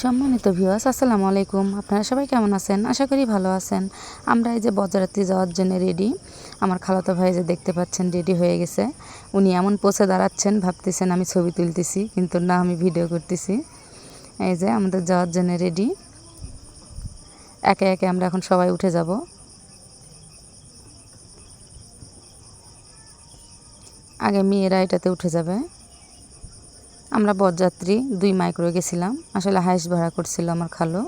সম্মানিত ভিউয়ার্স, আসসালামু আলাইকুম। আপনারা সবাই কেমন আছেন? আশা করি ভালো আছেন। আমরা এই যে বরযাত্রী যাওয়ার জন্য রেডি। আমার খালাতো ভাই যে দেখতে পাচ্ছেন রেডি হয়ে গেছে। উনি এমন পোজে দাঁড়াচ্ছেন, ভাবতেছেন আমি ছবি তুলতেছি, কিন্তু না, আমি ভিডিও করতেছি। এই যে আমাদের যাওয়ার জন্য রেডি। একে একে আমরা এখন সবাই উঠে যাব। আগে মেয়েরা এটাতে উঠে যাবে। আমরা বরযাত্রী 2 মাইক্রো গেছিলাম। আসলে হাইস ভাড়া করছিল আমার খালু।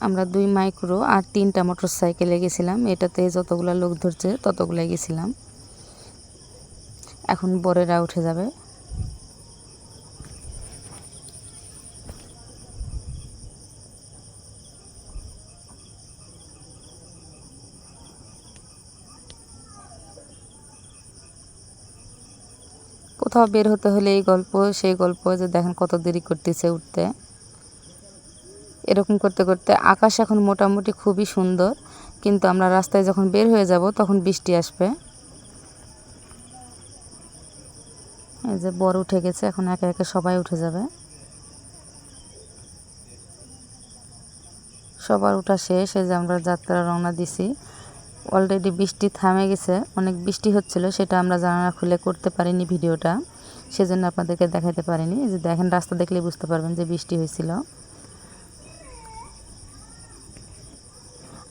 আমরা 2 মাইক্রো আর 3টা মোটরসাইকেলে গেছিলাম। এটাতে যতগুলা লোক ধরছে ততগুলাই গেছিলাম। এখন বরেরা উঠে যাবে। কোথাও বের হতে হলে এই গল্প সেই গল্প, যে দেখেন কত দেরি করতেছে উঠতে। এরকম করতে করতে আকাশ এখন মোটামুটি খুবই সুন্দর, কিন্তু আমরা রাস্তায় যখন বের হয়ে যাব তখন বৃষ্টি আসবে। এই যে বর উঠে গেছে, এখন একে একে সবাই উঠে যাবে। সবার উঠা শেষ। এই যে আমরা যাত্রা রওনা দিছি। অলরেডি বৃষ্টি থামে গেছে, অনেক বৃষ্টি হচ্ছিল, সেটা আমরা জানালা খুলে করতে পারিনি ভিডিওটা, সেজন্য আপনাদেরকে দেখাতে পারিনি। এই যে দেখেন, রাস্তা দেখলে বুঝতে পারবেন যে বৃষ্টি হয়েছিল।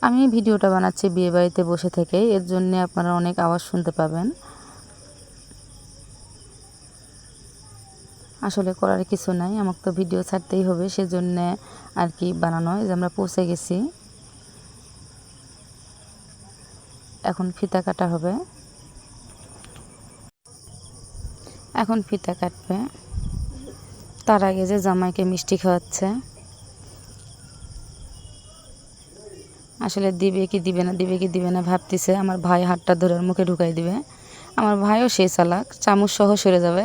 আমি ভিডিওটা বানাচ্ছি বিয়ে বাড়িতে বসে থেকে, এর জন্য আপনারা অনেক আওয়াজ শুনতে পাবেন। আসলে করার কিছু নাই, আমাকে তো ভিডিও ছাড়তেই হবে, সেজন্য আর কি বানানো। যে আমরা পৌঁছে গেছি, এখন ফিতা কাটা হবে। এখন ফিতা কাটবে, তার আগে যে জামাইকে মিষ্টি খাওয়াচ্ছে। আসলে দিবে কি দিবে না, দিবে কি দিবে না ভাবতেছে। আমার ভাই হাতটা ধরে ওর মুখে ঢুকাই দিবে। আমার ভাইও সেই চালাক, চামচ সহ সরে যাবে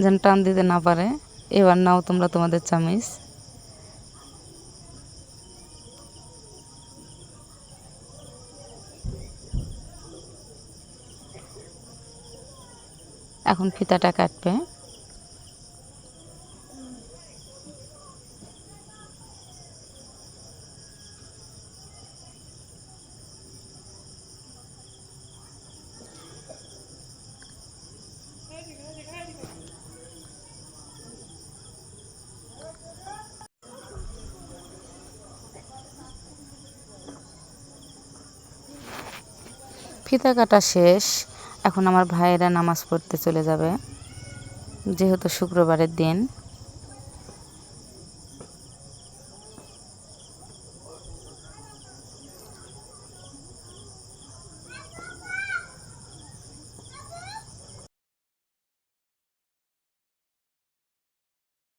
যেন টান দিতে না পারে। এবার নাও তোমরা তোমাদের চামিচ। এখন ফিতাটা কাটবে। ফিতা কাটা শেষ। এখন আমার ভাইয়েরা নামাজ পড়তে চলে যাবে, যেহেতু শুক্রবারের দিন।